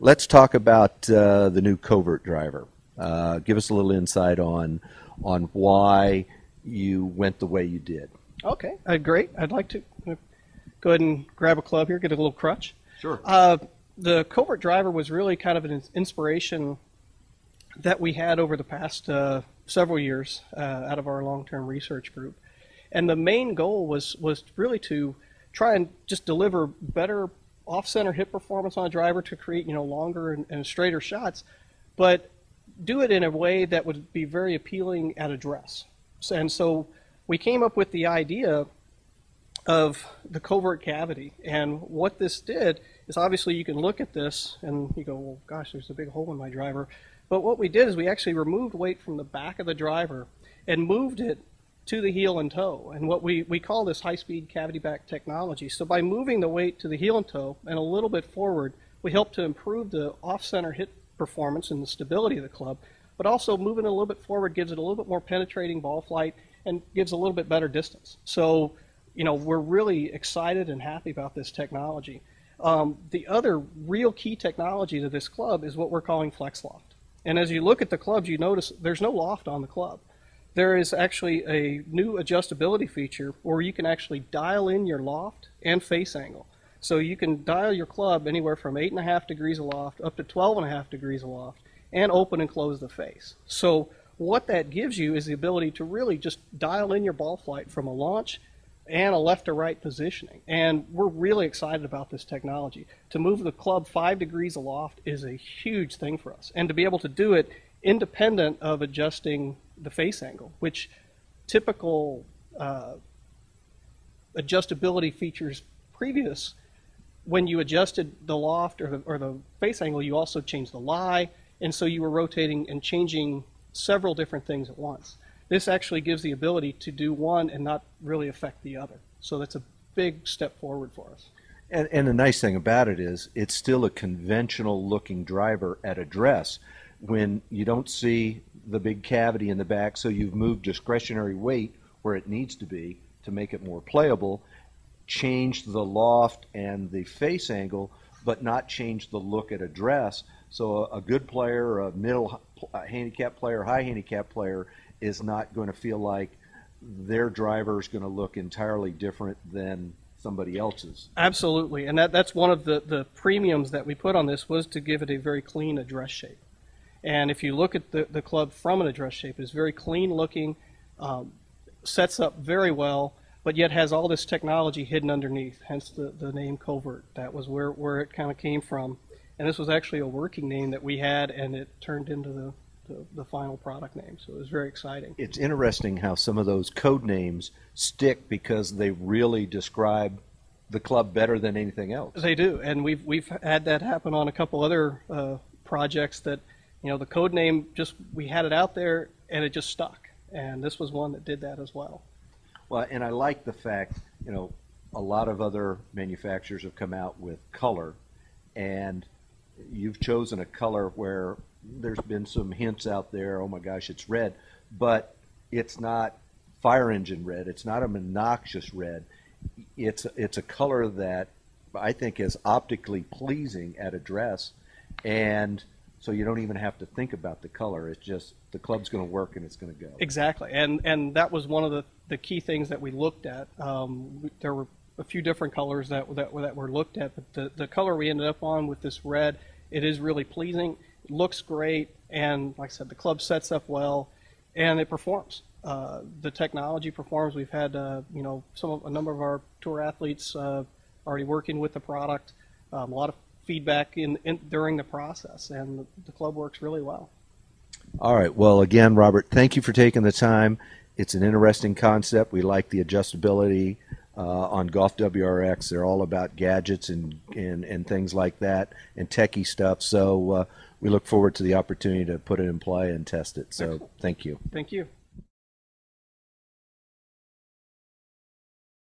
let's talk about the new Covert driver. Give us a little insight on why you went the way you did. Okay, great. I'd like to go ahead and grab a club here, get a little crutch. Sure. The Covert driver was really kind of an inspiration that we had over the past several years out of our long-term research group. And the main goal was really to try and just deliver better off-center hit performance on a driver to create, longer and straighter shots, but do it in a way that would be very appealing at address. And so we came up with the idea of the Covert cavity. And what this did is, obviously you can look at this and you go, well, gosh, there's a big hole in my driver. But what we did is we actually removed weight from the back of the driver and moved it to the heel and toe. And what we call this high-speed cavity back technology. So by moving the weight to the heel and toe and a little bit forward, we help to improve the off-center hit performance and the stability of the club, but also moving it a little bit forward gives it a little bit more penetrating ball flight and gives a little bit better distance. So, we're really excited and happy about this technology. The other real key technology to this club is what we're calling flex loft. And as you look at the clubs, you notice there's no loft on the club. There is actually a new adjustability feature where you can actually dial in your loft and face angle. So you can dial your club anywhere from 8.5 degrees aloft up to 12.5 degrees aloft and open and close the face. So what that gives you is the ability to really just dial in your ball flight from a launch and a left to right positioning. And we're really excited about this technology. To move the club 5 degrees aloft is a huge thing for us. And to be able to do it independent of adjusting the face angle, which typical adjustability features previous, when you adjusted the loft or the face angle, you also changed the lie, and so you were rotating and changing several different things at once. This actually gives the ability to do one and not really affect the other. So that's a big step forward for us. And the nice thing about it is it's still a conventional looking driver at address when you don't see the big cavity in the back, so you've moved discretionary weight where it needs to be to make it more playable, changed the loft and the face angle, but not changed the look at address. So a good player, a middle handicap player, high handicap player is not going to feel like their driver is going to look entirely different than somebody else's. Absolutely, and that's one of the premiums that we put on this, was to give it a very clean address shape. And if you look at the club from an address shape, it's very clean looking, sets up very well, but yet has all this technology hidden underneath, hence the name Covert. That was where it kind of came from. And this was actually a working name that we had, and it turned into the final product name. So it was very exciting. It's interesting how some of those code names stick because they really describe the club better than anything else. They do, and we've had that happen on a couple other projects that, the code name, we had it out there and it just stuck. And this was one that did that as well. Well, and I like the fact, a lot of other manufacturers have come out with color, and you've chosen a color where there's been some hints out there, oh my gosh, it's red, but it's not fire engine red. It's not a monoxious red. It's a color that I think is optically pleasing at address, and so you don't even have to think about the color. It's just the club's going to work and it's going to go. Exactly, and that was one of the key things that we looked at. There were a few different colors that were looked at, but the color we ended up on with this red, it is really pleasing. It looks great, and like I said, the club sets up well, and it performs. The technology performs. We've had a number of our tour athletes already working with the product. A lot of feedback during the process, and the club works really well. All right. Well, again, Robert, thank you for taking the time. It's an interesting concept. We like the adjustability on GolfWRX. They're all about gadgets and things like that and techie stuff. So we look forward to the opportunity to put it in play and test it. So thank you. Thank you.